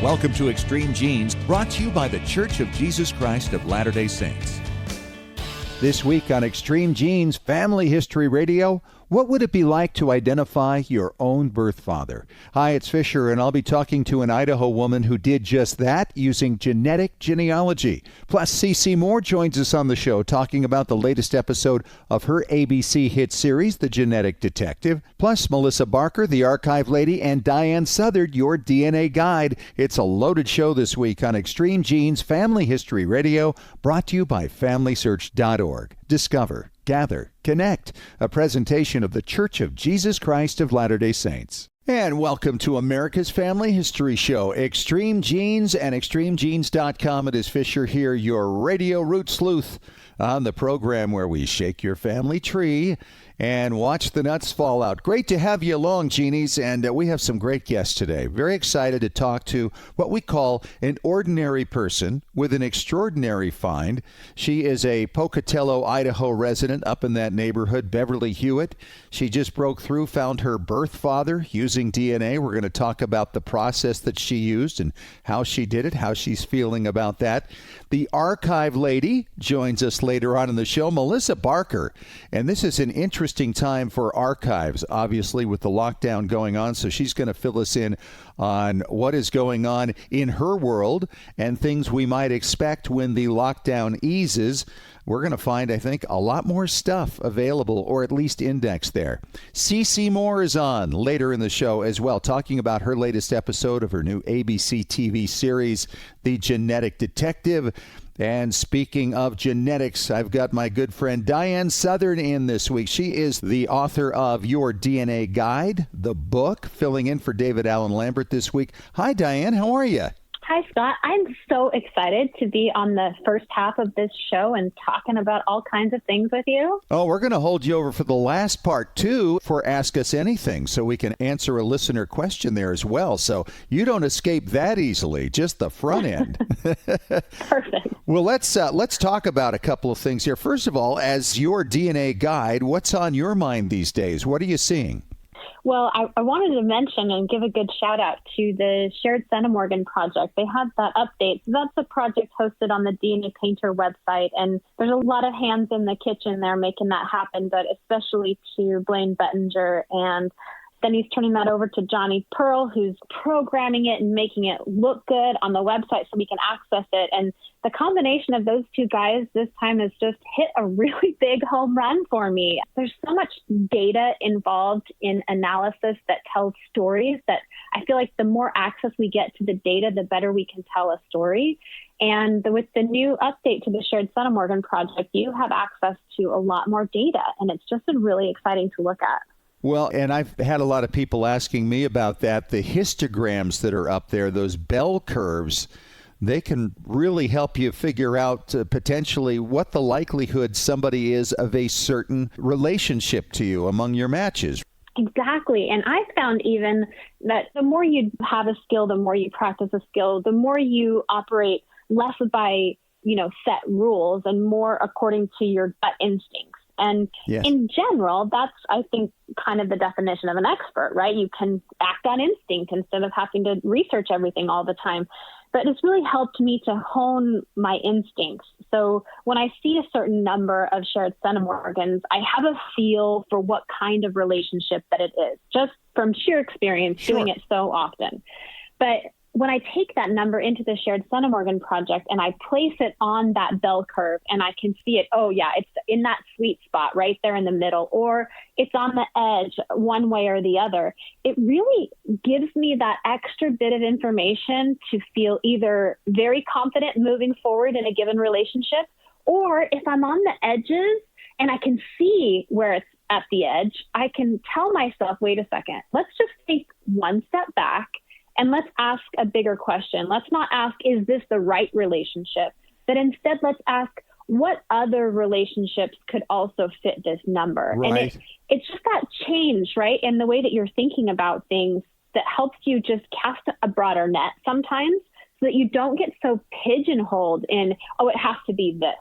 Welcome to Extreme Genes, brought to you by the Church of Jesus Christ of Latter-day Saints. This week on Extreme Genes Family History Radio, what would it be like to identify your own birth father? Hi, it's Fisher, and I'll be talking to an Idaho woman who did just that using genetic genealogy. Plus, CeCe Moore joins us on the show talking about the latest episode of her ABC hit series, The Genetic Detective. Plus, Melissa Barker, the archive lady, and Diane Southard, your DNA guide. It's a loaded show this week on Extreme Genes Family History Radio, brought to you by FamilySearch.org. Discover, gather, connect. A presentation of the Church of Jesus Christ of Latter-day Saints. And welcome to America's Family History Show, Extreme Genes and ExtremeGenes.com. It is Fisher here, your radio root sleuth, on the program where we shake your family tree and watch the nuts fall out. Great to have you along, Genies, and we have some great guests today. Very excited to talk to what we call an ordinary person with an extraordinary find. She is a Pocatello, Idaho resident up in that neighborhood, Beverly Hewitt. She just broke through, found her birth father using DNA. We're going to talk about the process that she used and how she did it, how she's feeling about that. The archive lady joins us later on in the show, Melissa Barker, and this is an interesting time for archives, obviously, with the lockdown going on. So she's going to fill us in on what is going on in her world and things we might expect when the lockdown eases. We're going to find, I think, a lot more stuff available, or at least indexed there. CeCe Moore is on later in the show as well, talking about her latest episode of her new ABC TV series, The Genetic Detective. And speaking of genetics, I've got my good friend Diane Southern in this week. She is the author of Your DNA Guide, the book, filling in for David Allen Lambert this week. Hi, Diane. How are you? Hi, Scott. I'm so excited to be on the first half of this show and talking about all kinds of things with you. Oh, we're going to hold you over for the last part, too, for Ask Us Anything, so we can answer a listener question there as well. So you don't escape that easily, just the front end. Perfect. Well, let's talk about a couple of things here. First of all, as your DNA guide, what's on your mind these days? What are you seeing? Well, I wanted to mention and give a good shout out to the Shared Centimorgan project. They had that update. So that's a project hosted on the DNA Painter website. And there's a lot of hands in the kitchen there making that happen, but especially to Blaine Bettinger. And then he's turning that over to Johnny Pearl, who's programming it and making it look good on the website so we can access it. And the combination of those two guys this time has just hit a really big home run for me. There's so much data involved in analysis that tells stories that I feel like the more access we get to the data, the better we can tell a story. And with the new update to the Shared Centimorgan project, you have access to a lot more data, and it's just been really exciting to look at. Well, and I've had a lot of people asking me about that. The histograms that are up there, those bell curves, they can really help you figure out potentially what the likelihood somebody is of a certain relationship to you among your matches. Exactly. And I found even that the more you have a skill, the more you practice a skill, the more you operate less by, set rules and more according to your gut instincts. And yes, in general, that's, I think, kind of the definition of an expert, right? You can act on instinct instead of having to research everything all the time. But it's really helped me to hone my instincts. So when I see a certain number of shared centimorgans, I have a feel for what kind of relationship that it is, just from sheer experience doing it so often. But when I take that number into the Shared Centimorgan project and I place it on that bell curve and I can see it, oh yeah, it's in that sweet spot right there in the middle, or it's on the edge one way or the other, it really gives me that extra bit of information to feel either very confident moving forward in a given relationship, or if I'm on the edges and I can see where it's at the edge, I can tell myself, wait a second, let's just take one step back and let's ask a bigger question. Let's not ask, is this the right relationship? But instead, let's ask, what other relationships could also fit this number? Right. And it's just that change, right, in the way that you're thinking about things that helps you just cast a broader net sometimes so that you don't get so pigeonholed in, oh, it has to be this.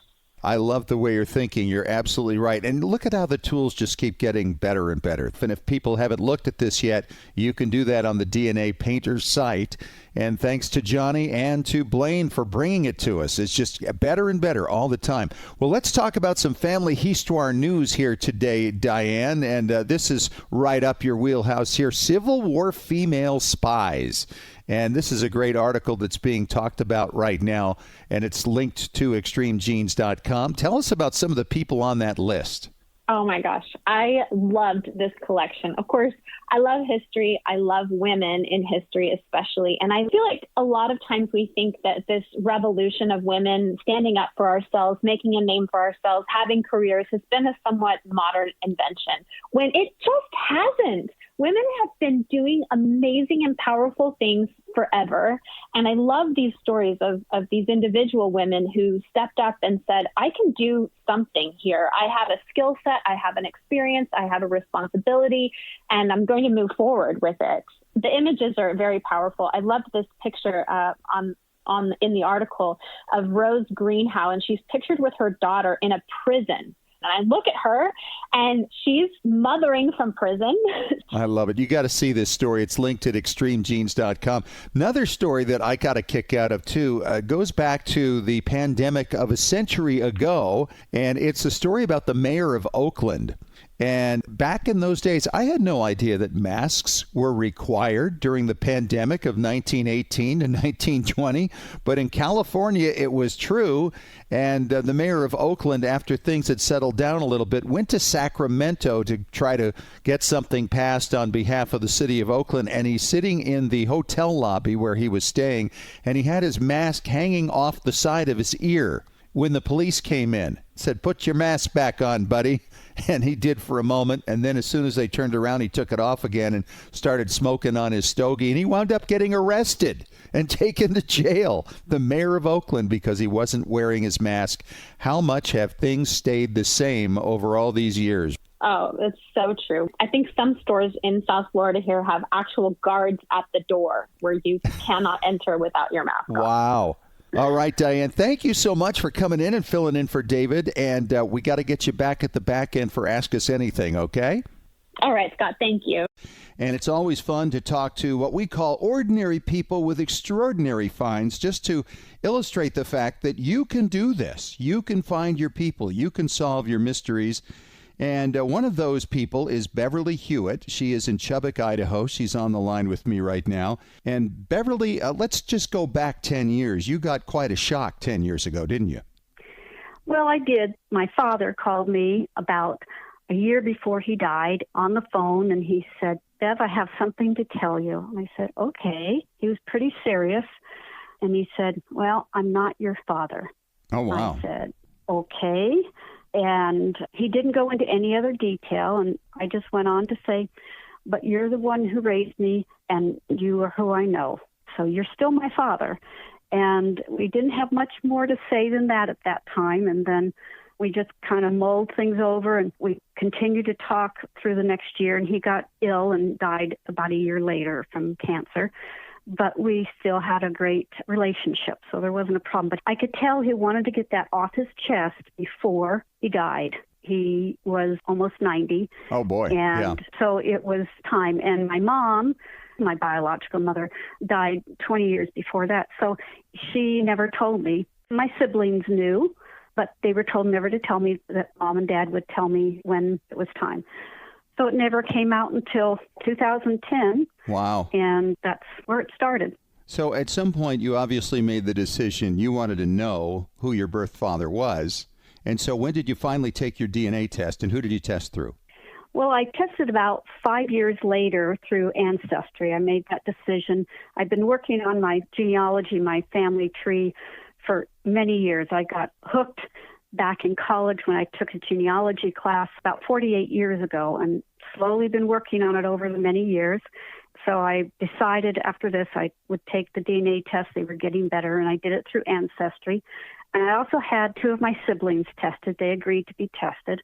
I love the way you're thinking. You're absolutely right. And look at how the tools just keep getting better and better. And if people haven't looked at this yet, you can do that on the DNA Painter site. And thanks to Johnny and to Blaine for bringing it to us. It's just better and better all the time. Well, let's talk about some family histoire news here today, Diane. And this is right up your wheelhouse here. Civil War female spies. And this is a great article that's being talked about right now, and it's linked to extremegenes.com. Tell us about some of the people on that list. Oh my gosh, I loved this collection. Of course, I love history. I love women in history especially. And I feel like a lot of times we think that this revolution of women standing up for ourselves, making a name for ourselves, having careers has been a somewhat modern invention, when it just hasn't. Women have been doing amazing and powerful things forever. And I love these stories of these individual women who stepped up and said, I can do something here. I have a skill set. I have an experience. I have a responsibility, and I'm going to move forward with it. The images are very powerful. I loved this picture in the article of Rose Greenhow, and she's pictured with her daughter in a prison. And I look at her, and she's mothering from prison. I love it. You got to see this story. It's linked at extremegenes.com. Another story that I got a kick out of, too, goes back to the pandemic of a century ago, and it's a story about the mayor of Oakland. And back in those days, I had no idea that masks were required during the pandemic of 1918 to 1920. But in California, it was true. And the mayor of Oakland, after things had settled down a little bit, went to Sacramento to try to get something passed on behalf of the city of Oakland. And he's sitting in the hotel lobby where he was staying, and he had his mask hanging off the side of his ear. When the police came in, said, "Put your mask back on, buddy." And he did for a moment, and then as soon as they turned around, he took it off again and started smoking on his stogie, and he wound up getting arrested and taken to jail, the mayor of Oakland, because he wasn't wearing his mask. How much have things stayed the same over all these years? Oh, it's so true. I think some stores in South Florida here have actual guards at the door where you cannot enter without your mask on. Wow. All right, Diane, thank you so much for coming in and filling in for David. And we got to get you back at the back end for Ask Us Anything, okay? All right, Scott, thank you. And it's always fun to talk to what we call ordinary people with extraordinary finds, just to illustrate the fact that you can do this. You can find your people. You can solve your mysteries. And one of those people is Beverly Hewitt. She is in Chubbuck, Idaho. She's on the line with me right now. And Beverly, let's just go back 10 years. You got quite a shock 10 years ago, didn't you? Well, I did. My father called me about a year before he died on the phone, and he said, "Bev, I have something to tell you." And I said, "Okay." He was pretty serious. And he said, "Well, I'm not your father." Oh, wow. I said, "Okay." And he didn't go into any other detail, and I just went on to say, "But you're the one who raised me, and you are who I know. So you're still my father." And we didn't have much more to say than that at that time. And then we just kind of mulled things over, and we continued to talk through the next year. And he got ill and died about a year later from cancer. But we still had a great relationship, so there wasn't a problem. But I could tell he wanted to get that off his chest before he died. He was almost 90. Oh, boy. And so it was time. And my mom, my biological mother, died 20 years before that. So she never told me. My siblings knew, but they were told never to tell me, that Mom and Dad would tell me when it was time. So it never came out until 2010. Wow. And that's where it started. So at some point, you obviously made the decision you wanted to know who your birth father was. And so when did you finally take your DNA test, and who did you test through? Well, I tested about 5 years later through Ancestry. I made that decision. I've been working on my genealogy, my family tree, for many years. I got hooked back in college when I took a genealogy class about 48 years ago, and slowly been working on it over the many years. So I decided after this I would take the DNA test. They were getting better, and I did it through Ancestry. And I also had two of my siblings tested. They agreed to be tested.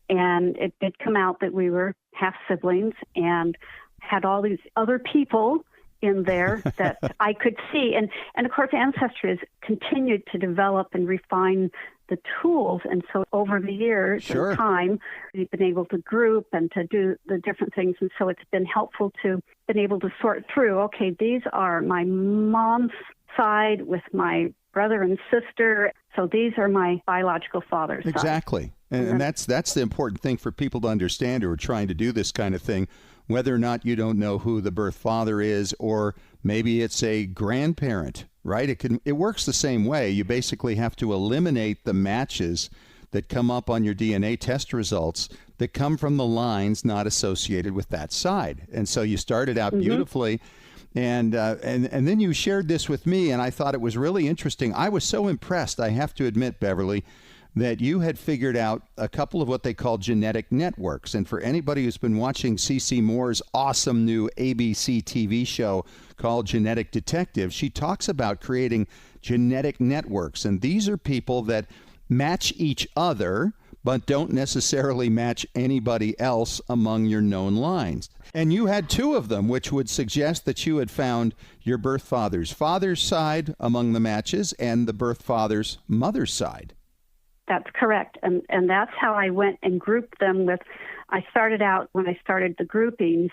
And it did come out that we were half siblings, and had all these other people in there that I could see. And of course, Ancestry has continued to develop and refine the tools. And so over the years Sure. and time, we've been able to group and to do the different things. And so it's been helpful to been able to sort through, okay, these are my mom's side with my brother and sister. So these are my biological father's side. Exactly. And that's the important thing for people to understand who are trying to do this kind of thing, whether or not you don't know who the birth father is, or maybe it's a grandparent, right? It works the same way. You basically have to eliminate the matches that come up on your DNA test results that come from the lines not associated with that side. And so you started out beautifully. And then you shared this with me, and I thought it was really interesting. I was so impressed, I have to admit, Beverly, that you had figured out a couple of what they call genetic networks. And for anybody who's been watching CeCe Moore's awesome new ABC TV show called Genetic Detective, she talks about creating genetic networks. And these are people that match each other, but don't necessarily match anybody else among your known lines. And you had two of them, which would suggest that you had found your birth father's side among the matches and the birth father's mother's side. That's correct. And that's how I went and grouped them with, I started out, when I started the groupings,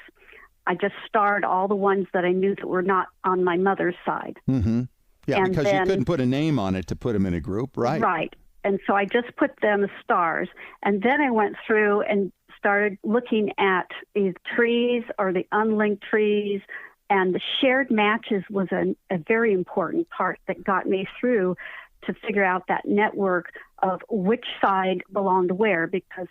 I just starred all the ones that I knew that were not on my mother's side. Mm-hmm. Yeah, and because then, you couldn't put a name on it to put them in a group, right? Right. And so I just put them as stars. And then I went through and started looking at these trees or the unlinked trees. And the shared matches was a very important part that got me through to figure out that network of which side belonged where, because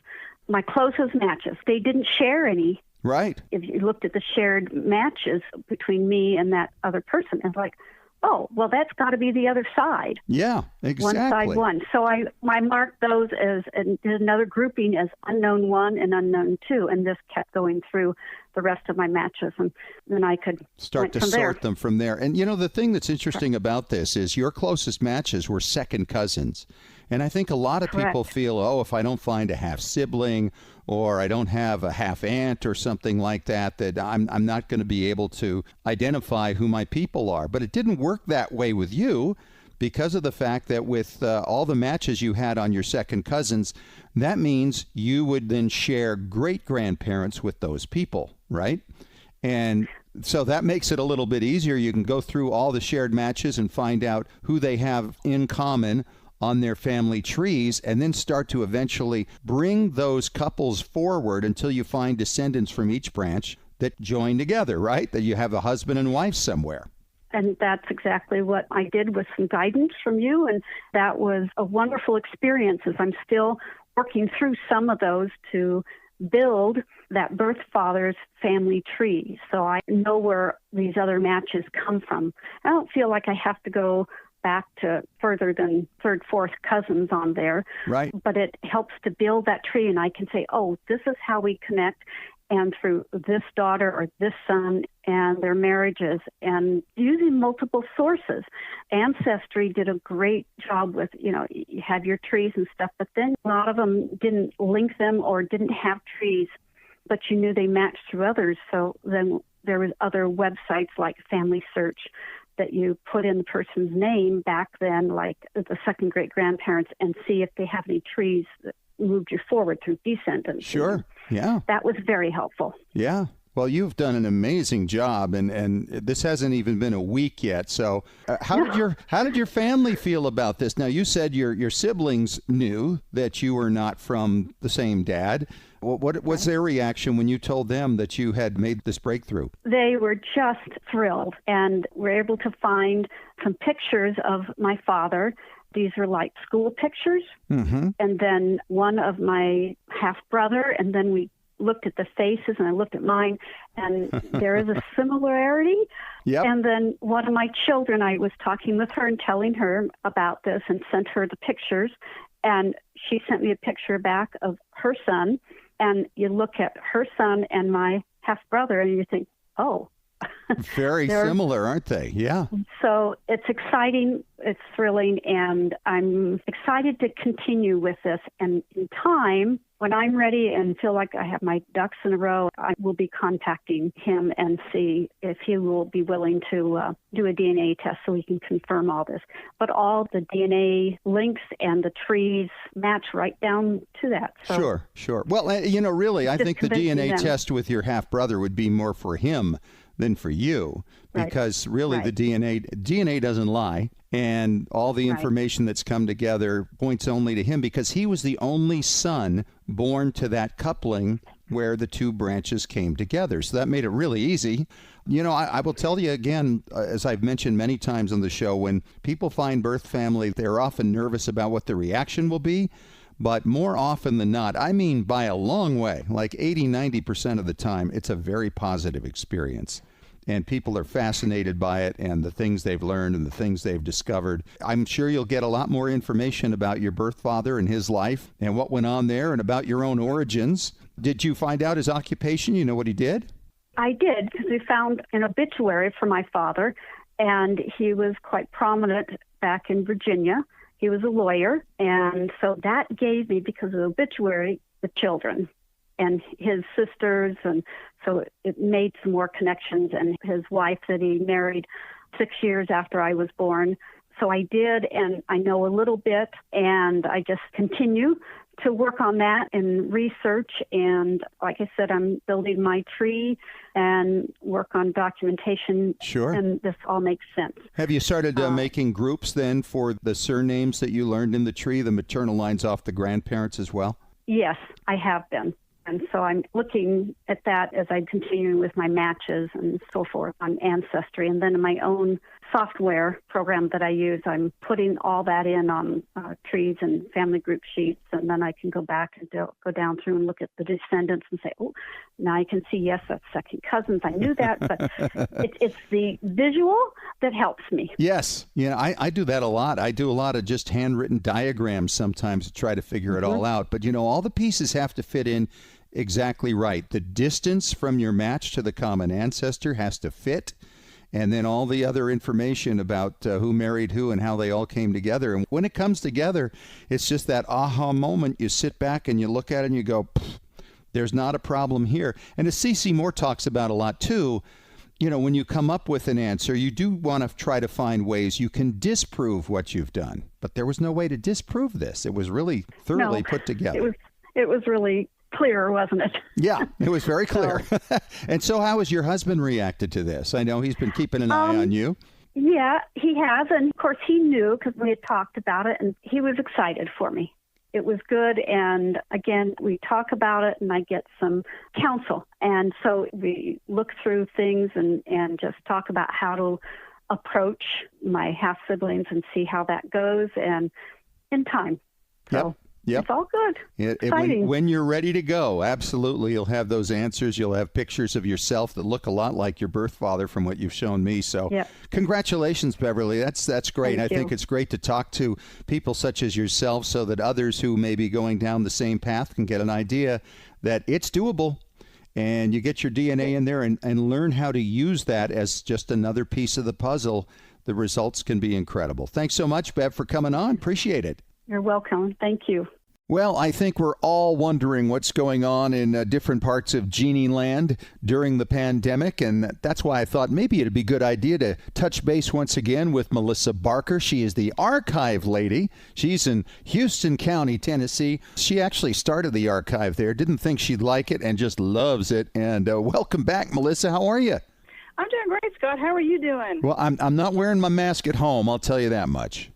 my closest matches, they didn't share any. Right. If you looked at the shared matches between me and that other person, it's like, oh, well, that's got to be the other side. Yeah, exactly. One side one. So I marked those as another grouping as unknown 1 and unknown 2, and this kept going through the rest of my matches, and then I could start to sort them from there. And you know, the thing that's interesting about this is your closest matches were second cousins. And I think a lot of people feel, oh, if I don't find a half sibling or I don't have a half aunt or something like that, that I'm not going to be able to identify who my people are. But it didn't work that way with you, because of the fact that with all the matches you had on your second cousins, that means you would then share great-grandparents with those people, right? And so that makes it a little bit easier. You can go through all the shared matches and find out who they have in common on their family trees, and then start to eventually bring those couples forward until you find descendants from each branch that join together, right? That you have a husband and wife somewhere. And that's exactly what I did with some guidance from you. And that was a wonderful experience, as I'm still working through some of those to build that birth father's family tree. So I know where these other matches come from. I don't feel like I have to go back to further than third, fourth cousins on there. Right. But it helps to build that tree, and I can say, oh, this is how we connect. And through this daughter or this son and their marriages, and using multiple sources. Ancestry did a great job with, you have your trees and stuff, but then a lot of them didn't link them or didn't have trees, but you knew they matched through others. So then there was other websites like Family Search that you put in the person's name back then, like the second great grandparents, and see if they have any trees that moved you forward through descendants. Sure. Yeah. That was very helpful. Yeah. Well, you've done an amazing job, and this hasn't even been a week yet. So, how did your family feel about this? Now, you said your siblings knew that you were not from the same dad. What was their reaction when you told them that you had made this breakthrough? They were just thrilled, and were able to find some pictures of my father. These are like school pictures, and then one of my half-brother, and then we looked at the faces, and I looked at mine, and there is a similarity. Yep. And then one of my children, I was talking with her and telling her about this and sent her the pictures, and she sent me a picture back of her son, and you look at her son and my half-brother, and you think, oh, Very similar, aren't they? Yeah. So it's exciting, it's thrilling, and I'm excited to continue with this. And in time, when I'm ready and feel like I have my ducks in a row, I will be contacting him and see if he will be willing to do a DNA test so we can confirm all this. But all the DNA links and the trees match right down to that. So Sure. Well, really, I think the DNA test with your half-brother would be more for him than for you, because really the DNA doesn't lie, and all the information that's come together points only to him, because he was the only son born to that coupling where the two branches came together. So that made it really easy. I will tell you again, as I've mentioned many times on the show, when people find birth family, they're often nervous about what the reaction will be. But more often than not, I mean by a long way, like 80-90% of the time, it's a very positive experience. And people are fascinated by it and the things they've learned and the things they've discovered. I'm sure you'll get a lot more information about your birth father and his life and what went on there and about your own origins. Did you find out his occupation? You know what he did? I did, because we found an obituary for my father, and he was quite prominent back in Virginia. He was a lawyer, and so that gave me, because of the obituary, the children and his sisters, and so it made some more connections, and his wife that he married 6 years after I was born. So I did, and I know a little bit, and I just continue to work on that and research. And like I said, I'm building my tree and work on documentation. Sure. And this all makes sense. Have you started making groups then for the surnames that you learned in the tree, the maternal lines off the grandparents as well? Yes, I have been. And so I'm looking at that as I continue with my matches and so forth on Ancestry. And then in my own software program that I use, I'm putting all that in on trees and family group sheets. And then I can go back and go down through and look at the descendants and say, oh, now I can see, yes, that's second cousins. I knew that, but it's the visual that helps me. Yes. I do that a lot. I do a lot of just handwritten diagrams sometimes to try to figure it all out. But, all the pieces have to fit in exactly right. The distance from your match to the common ancestor has to fit. And then all the other information about who married who and how they all came together. And when it comes together, it's just that aha moment. You sit back and you look at it and you go, there's not a problem here. And as C.C. Moore talks about a lot too, when you come up with an answer, you do want to try to find ways you can disprove what you've done. But there was no way to disprove this. It was really thoroughly put together. It was really clear, wasn't it? Yeah, it was very clear. And so how has your husband reacted to this? I know he's been keeping an eye on you. Yeah, he has. And of course he knew, because we had talked about it, and he was excited for me. It was good. And again, we talk about it and I get some counsel. And so we look through things and just talk about how to approach my half siblings and see how that goes, and in time. So Yep. It's all good. When you're ready to go, absolutely, you'll have those answers. You'll have pictures of yourself that look a lot like your birth father from what you've shown me. So congratulations, Beverly. That's great. I think it's great to talk to people such as yourself so that others who may be going down the same path can get an idea that it's doable. And you get your DNA in there and learn how to use that as just another piece of the puzzle. The results can be incredible. Thanks so much, Bev, for coming on. Appreciate it. You're welcome. Thank you. Well, I think we're all wondering what's going on in different parts of Genie Land during the pandemic, and that's why I thought maybe it'd be a good idea to touch base once again with Melissa Barker. She is the archive lady. She's in Houston County, Tennessee. She actually started the archive there, didn't think she'd like it, and just loves it. And welcome back, Melissa. How are you? I'm doing great, Scott. How are you doing? Well, I'm not wearing my mask at home, I'll tell you that much.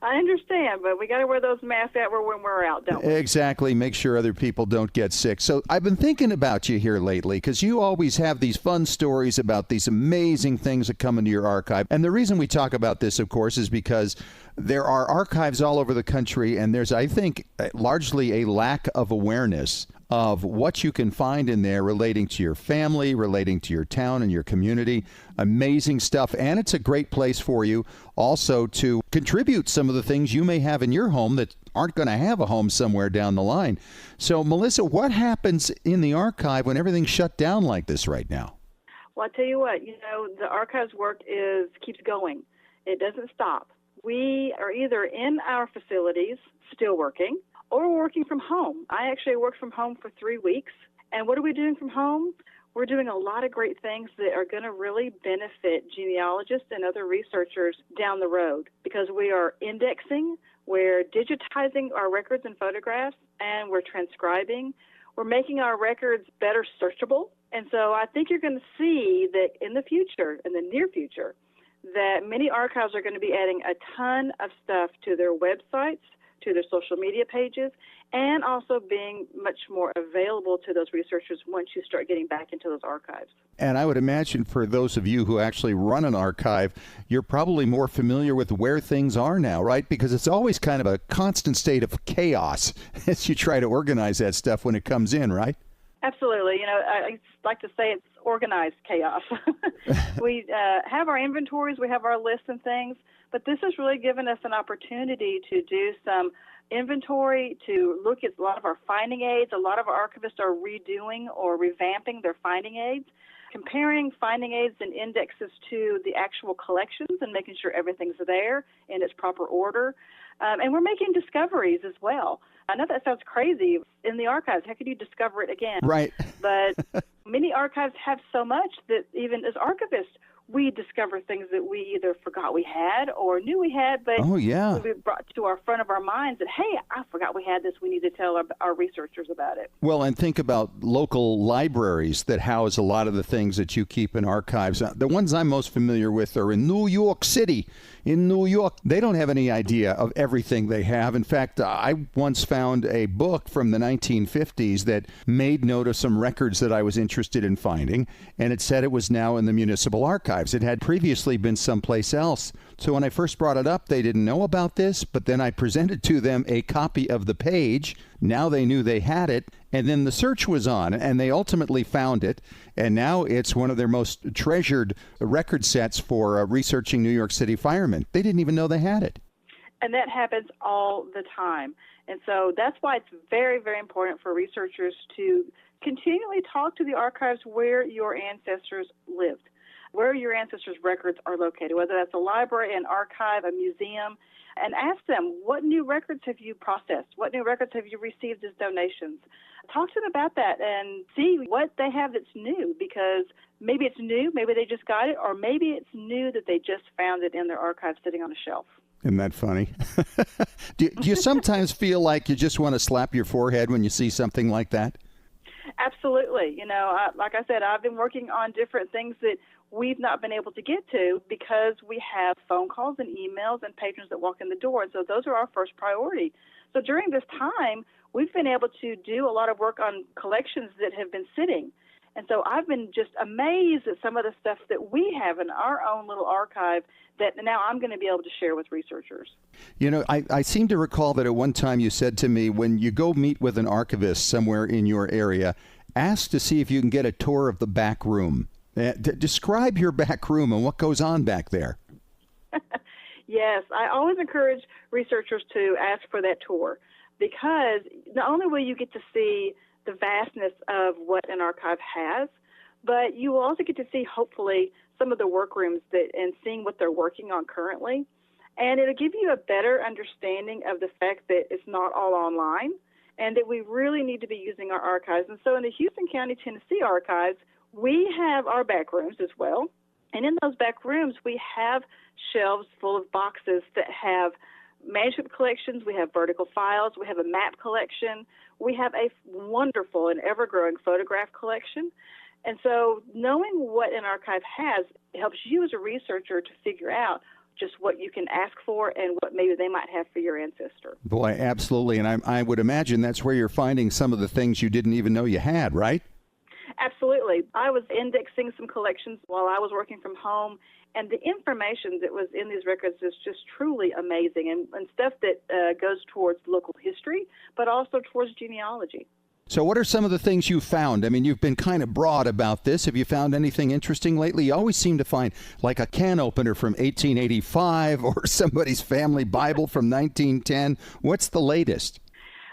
I understand, but we got to wear those masks out when we're out, don't we? Exactly. Make sure other people don't get sick. So I've been thinking about you here lately because you always have these fun stories about these amazing things that come into your archive. And the reason we talk about this, of course, is because there are archives all over the country, and there's, I think, largely a lack of awareness of what you can find in there relating to your family, relating to your town and your community. Amazing stuff. And it's a great place for you also to contribute some of the things you may have in your home that aren't going to have a home somewhere down the line. So, Melissa, what happens in the archive when everything's shut down like this right now? Well, I tell you what, the archives work keeps going. It doesn't stop. We are either in our facilities still working, or we're working from home. I actually worked from home for 3 weeks. And what are we doing from home? We're doing a lot of great things that are going to really benefit genealogists and other researchers down the road, because we are indexing, we're digitizing our records and photographs, and we're transcribing. We're making our records better searchable. And so I think you're going to see that in the near future, that many archives are going to be adding a ton of stuff to their websites, to their social media pages, and also being much more available to those researchers once you start getting back into those archives. And I would imagine for those of you who actually run an archive, you're probably more familiar with where things are now, right? Because it's always kind of a constant state of chaos as you try to organize that stuff when it comes in, right? Absolutely. I like to say it's organized chaos. We have our inventories, we have our lists and things, but this has really given us an opportunity to do some inventory, to look at a lot of our finding aids. A lot of our archivists are redoing or revamping their finding aids, comparing finding aids and indexes to the actual collections and making sure everything's there in its proper order. And we're making discoveries as well. I know that sounds crazy. In the archives, how could you discover it again? Right. But many archives have so much that even as archivists, we discover things that we either forgot we had or knew we had, but we brought to our front of our minds that, hey, I forgot we had this. We need to tell our researchers about it. Well, and think about local libraries that house a lot of the things that you keep in archives. The ones I'm most familiar with are in New York City. In New York, they don't have any idea of everything they have. In fact, I once found a book from the 1950s that made note of some records that I was interested in finding, and it said it was now in the municipal archives. It had previously been someplace else. So when I first brought it up, they didn't know about this, but then I presented to them a copy of the page. Now they knew they had it, and then the search was on, and they ultimately found it, and now it's one of their most treasured record sets for researching New York City firemen. They didn't even know they had it. And that happens all the time. And so that's why it's very, very important for researchers to continually talk to the archives where your ancestors lived, where your ancestors' records are located, whether that's a library, an archive, a museum, and ask them, what new records have you processed? What new records have you received as donations? Talk to them about that and see what they have that's new, because maybe it's new, maybe they just got it, or maybe it's new that they just found it in their archive sitting on a shelf. Isn't that funny? Do you sometimes feel like you just want to slap your forehead when you see something like that? Absolutely. Like I said, I've been working on different things that we've not been able to get to because we have phone calls and emails and patrons that walk in the door. And so those are our first priority. So during this time, we've been able to do a lot of work on collections that have been sitting. And so I've been just amazed at some of the stuff that we have in our own little archive that now I'm going to be able to share with researchers. I seem to recall that at one time you said to me, when you go meet with an archivist somewhere in your area, ask to see if you can get a tour of the back room. Describe your back room and what goes on back there. Yes, I always encourage researchers to ask for that tour, because not only will you get to see the vastness of what an archive has, but you will also get to see, hopefully, some of the workrooms and seeing what they're working on currently. And it'll give you a better understanding of the fact that it's not all online and that we really need to be using our archives. And so in the Houston County, Tennessee archives, we have our back rooms as well. And in those back rooms, we have shelves full of boxes that have manuscript collections, we have vertical files, we have a map collection, we have a wonderful and ever-growing photograph collection. And so knowing what an archive has helps you as a researcher to figure out just what you can ask for and what maybe they might have for your ancestor. Boy, absolutely. And I would imagine that's where you're finding some of the things you didn't even know you had, right? Absolutely. I was indexing some collections while I was working from home, and the information that was in these records is just truly amazing, and stuff that goes towards local history, but also towards genealogy. So what are some of the things you found? I mean, you've been kind of broad about this. Have you found anything interesting lately? You always seem to find like a can opener from 1885 or somebody's family Bible from 1910. What's the latest?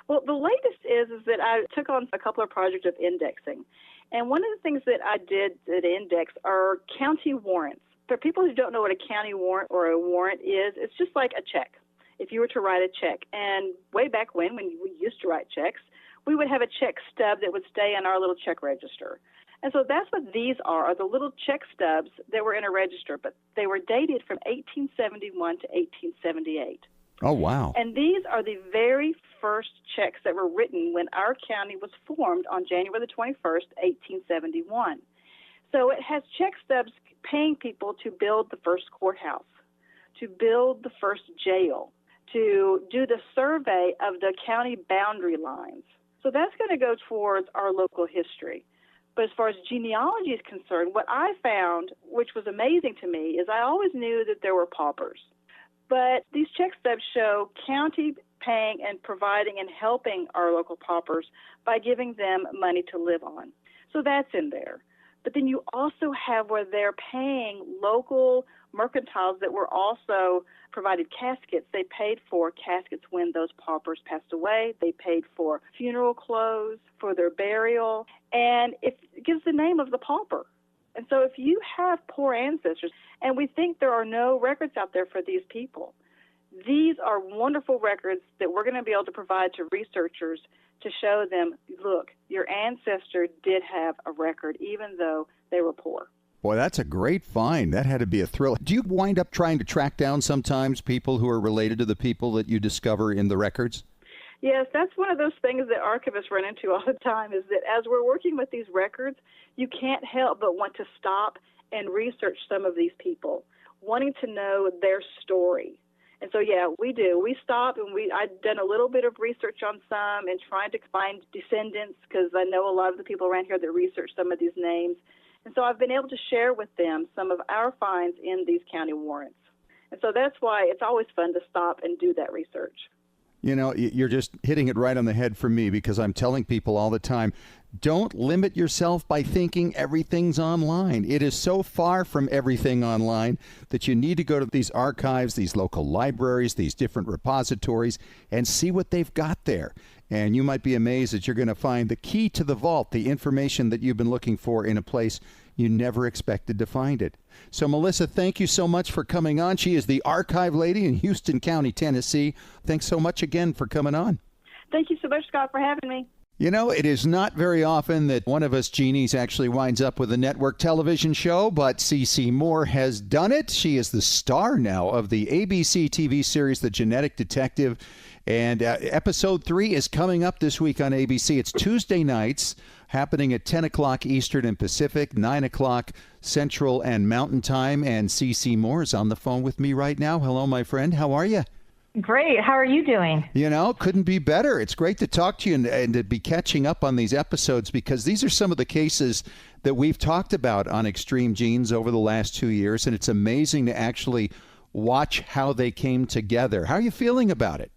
Well, the latest is that I took on a couple of projects of indexing. And one of the things that I did at Index are county warrants. For people who don't know what a county warrant or a warrant is, it's just like a check. If you were to write a check, and way back when we used to write checks, we would have a check stub that would stay in our little check register. And so that's what these are the little check stubs that were in a register, but they were dated from 1871 to 1878. Oh, wow. And these are the very first checks that were written when our county was formed on January the 21st, 1871. So it has check stubs paying people to build the first courthouse, to build the first jail, to do the survey of the county boundary lines. So that's going to go towards our local history. But as far as genealogy is concerned, what I found, which was amazing to me, is I always knew that there were paupers. But these check stubs show county paying and providing and helping our local paupers by giving them money to live on. So that's in there. But then you also have where they're paying local mercantiles that were also provided caskets. They paid for caskets when those paupers passed away. They paid for funeral clothes, for their burial, and it gives the name of the pauper. And so if you have poor ancestors, and we think there are no records out there for these people, these are wonderful records that we're going to be able to provide to researchers to show them, look, your ancestor did have a record, even though they were poor. Boy, that's a great find. That had to be a thrill. Do you wind up trying to track down sometimes people who are related to the people that you discover in the records? Yes, that's one of those things that archivists run into all the time, is that as we're working with these records, you can't help but want to stop and research some of these people, wanting to know their story. And so, yeah, we do. We stop, and I've done a little bit of research on some and trying to find descendants, because I know a lot of the people around here that research some of these names. And so I've been able to share with them some of our finds in these county warrants. And so that's why it's always fun to stop and do that research. You know, you're just hitting it right on the head for me, because I'm telling people all the time, don't limit yourself by thinking everything's online. It is so far from everything online that you need to go to these archives, these local libraries, these different repositories, and see what they've got there. And you might be amazed that you're going to find the key to the vault, the information that you've been looking for in a place you never expected to find it. So, Melissa, thank you so much for coming on. She is the archive lady in Houston County, Tennessee. Thanks so much again for coming on. Thank you so much, Scott, for having me. You know, it is not very often that one of us genies actually winds up with a network television show, but CeCe Moore has done it. She is the star now of the ABC TV series The Genetic Detective, and episode 3 is coming up this week on ABC. It's Tuesday nights, happening at 10 o'clock Eastern and Pacific, 9 o'clock Central and Mountain Time, and CeCe Moore is on the phone with me right now. Hello, my friend. How are you? Great. How are you doing? You know, couldn't be better. It's great to talk to you and to be catching up on these episodes, because these are some of the cases that we've talked about on Extreme Genes over the last 2 years, and it's amazing to actually watch how they came together. How are you feeling about it?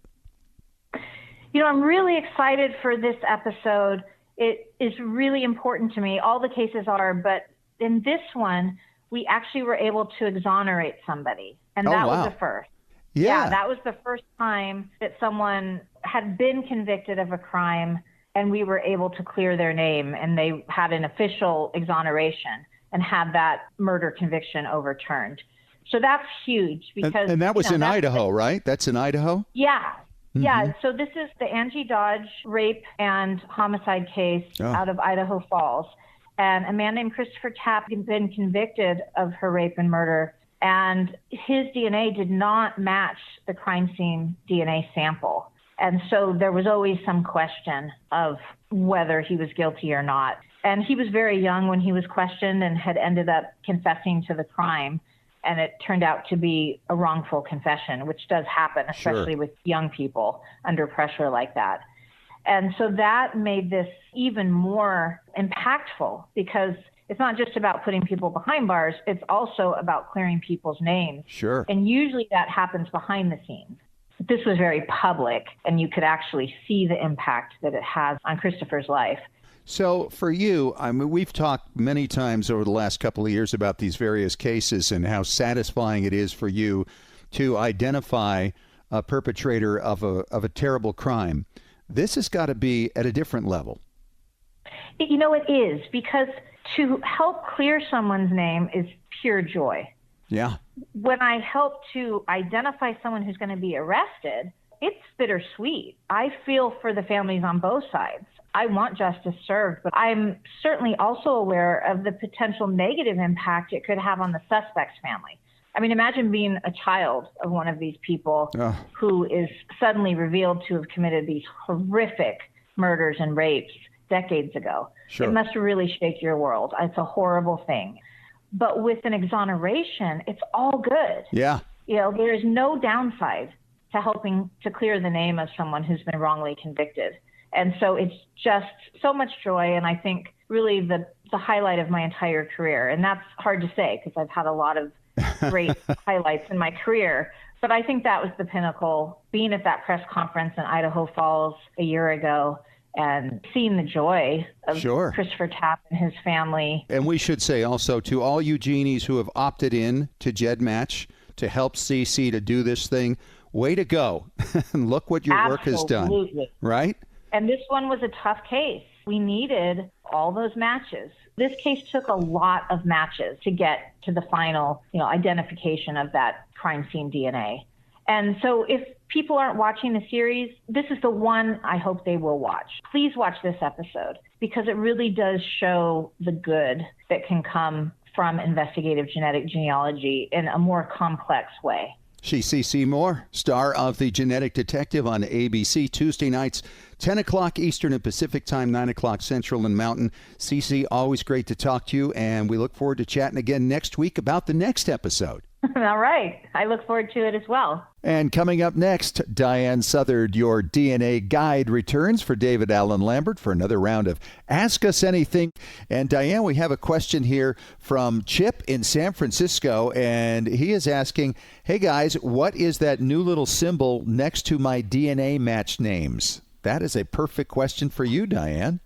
You know, I'm really excited for this episode. It is really important to me. All the cases are, but in this one, we actually were able to exonerate somebody, and that was the first. Yeah, that was the first time that someone had been convicted of a crime and we were able to clear their name, and they had an official exoneration and had that murder conviction overturned. So that's huge, because and that was in Idaho, right? That's in Idaho? Yeah. Mm-hmm. Yeah. So this is the Angie Dodge rape and homicide case out of Idaho Falls. And a man named Christopher Tapp had been convicted of her rape and murder, and his DNA did not match the crime scene DNA sample. And so there was always some question of whether he was guilty or not. And he was very young when he was questioned and had ended up confessing to the crime. And it turned out to be a wrongful confession, which does happen, especially with young people under pressure like that. And so that made this even more impactful, because it's not just about putting people behind bars, it's also about clearing people's names. Sure. And usually that happens behind the scenes. But this was very public, and you could actually see the impact that it has on Christopher's life. So for you, I mean, we've talked many times over the last couple of years about these various cases and how satisfying it is for you to identify a perpetrator of a terrible crime. This has got to be at a different level. It is, because to help clear someone's name is pure joy. Yeah. When I help to identify someone who's going to be arrested, it's bittersweet. I feel for the families on both sides. I want justice served, but I'm certainly also aware of the potential negative impact it could have on the suspect's family. I mean, imagine being a child of one of these people who is suddenly revealed to have committed these horrific murders and rapes decades ago. Sure. It must really shake your world. It's a horrible thing. But with an exoneration, it's all good. Yeah. There is no downside to helping to clear the name of someone who's been wrongly convicted. And so it's just so much joy, and I think really the highlight of my entire career. And that's hard to say because I've had a lot of great highlights in my career. But I think that was the pinnacle, being at that press conference in Idaho Falls a year ago and seeing the joy of Christopher Tapp and his family. And we should say also to all you genies who have opted in to GEDmatch to help CC to do this thing, way to go. And look what your work has done. Right? And this one was a tough case. We needed all those matches. This case took a lot of matches to get to the final, identification of that crime scene DNA. And so if people aren't watching the series, this is the one I hope they will watch. Please watch this episode because it really does show the good that can come from investigative genetic genealogy in a more complex way. She's CC Moore, star of The Genetic Detective on ABC, Tuesday nights, 10 o'clock Eastern and Pacific time, 9 o'clock Central and Mountain. CC, always great to talk to you, and we look forward to chatting again next week about the next episode. All right. I look forward to it as well. And coming up next, Diane Southard, your DNA guide, returns for David Allen Lambert for another round of Ask Us Anything. And Diane, we have a question here from Chip in San Francisco, and he is asking, hey guys, what is that new little symbol next to my DNA match names? That is a perfect question for you, Diane.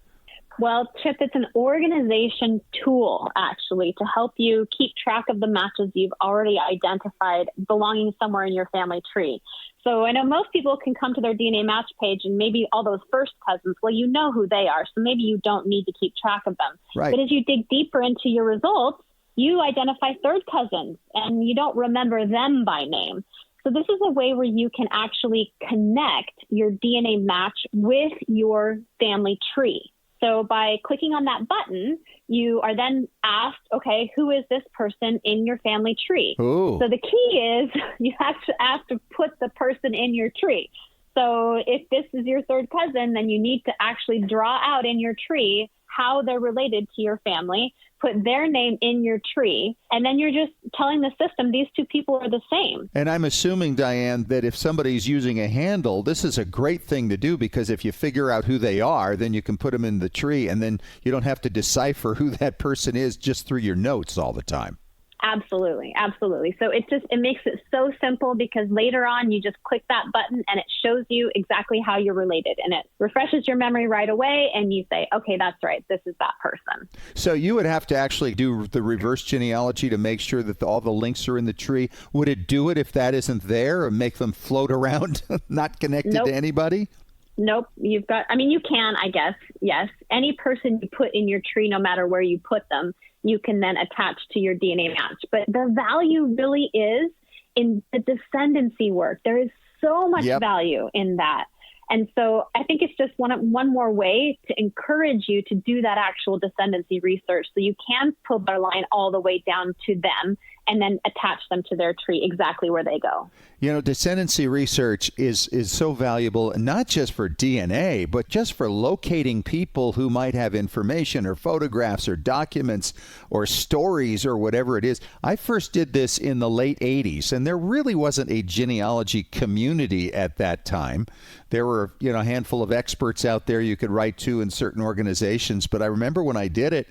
Well, Chip, it's an organization tool, actually, to help you keep track of the matches you've already identified belonging somewhere in your family tree. So I know most people can come to their DNA match page and maybe all those first cousins, well, you know who they are, so maybe you don't need to keep track of them. Right. But as you dig deeper into your results, you identify third cousins, and you don't remember them by name. So this is a way where you can actually connect your DNA match with your family tree. So by clicking on that button, you are then asked, okay, who is this person in your family tree? Ooh. So the key is you have to put the person in your tree. So if this is your third cousin, then you need to actually draw out in your tree how they're related to your family, put their name in your tree, and then you're just telling the system these two people are the same. And I'm assuming, Diane, that if somebody's using a handle, this is a great thing to do because if you figure out who they are, then you can put them in the tree, and then you don't have to decipher who that person is just through your notes all the time. Absolutely. Absolutely. So it makes it so simple because later on you just click that button and it shows you exactly how you're related, and it refreshes your memory right away and you say, okay, that's right. This is that person. So you would have to actually do the reverse genealogy to make sure that all the links are in the tree. Would it do it if that isn't there or make them float around, not connected to anybody? Nope. You can, I guess. Yes. Any person you put in your tree, no matter where you put them, you can then attach to your DNA match. But the value really is in the descendancy work. There is so much value in that. And so I think it's just one more way to encourage you to do that actual descendancy research so you can pull their line all the way down to them and then attach them to their tree exactly where they go. You know, descendancy research is so valuable, not just for DNA, but just for locating people who might have information or photographs or documents or stories or whatever it is. I first did this in the late 80s, and there really wasn't a genealogy community at that time. There were, a handful of experts out there you could write to in certain organizations, but I remember when I did it,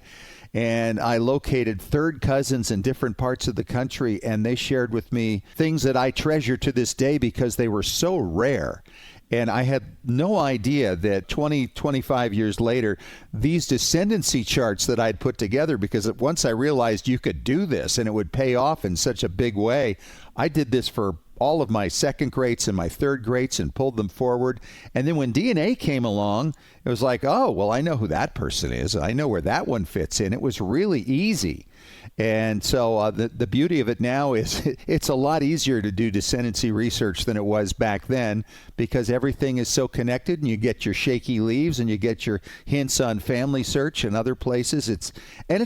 and I located third cousins in different parts of the country, and they shared with me things that I treasure to this day because they were so rare. And I had no idea that 25 years later, these descendancy charts that I'd put together, because once I realized you could do this and it would pay off in such a big way, I did this for all of my second greats and my third greats and pulled them forward. And then when DNA came along, it was like, oh, well, I know who that person is. I know where that one fits in. It was really easy. And so the beauty of it now is it's a lot easier to do descendancy research than it was back then, because everything is so connected, and you get your shaky leaves and you get your hints on Family Search and other places. It's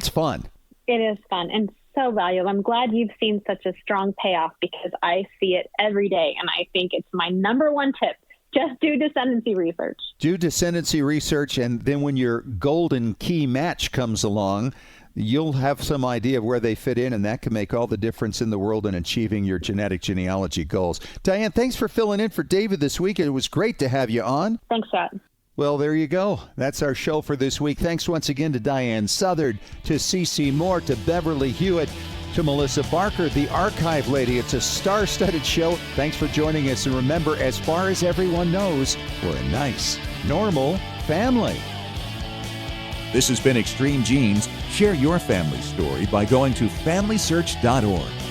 fun. It is fun and so valuable. I'm glad you've seen such a strong payoff, because I see it every day, and I think it's my number one tip. Just do descendancy research. Do descendancy research, and then when your golden key match comes along, you'll have some idea of where they fit in, and that can make all the difference in the world in achieving your genetic genealogy goals. Diane, thanks for filling in for David this week. It was great to have you on. Thanks, Scott. Well, there you go. That's our show for this week. Thanks once again to Diane Southard, to Cece Moore, to Beverly Hewitt, to Melissa Barker, the archive lady. It's a star-studded show. Thanks for joining us. And remember, as far as everyone knows, we're a nice, normal family. This has been Extreme Genes. Share your family story by going to FamilySearch.org.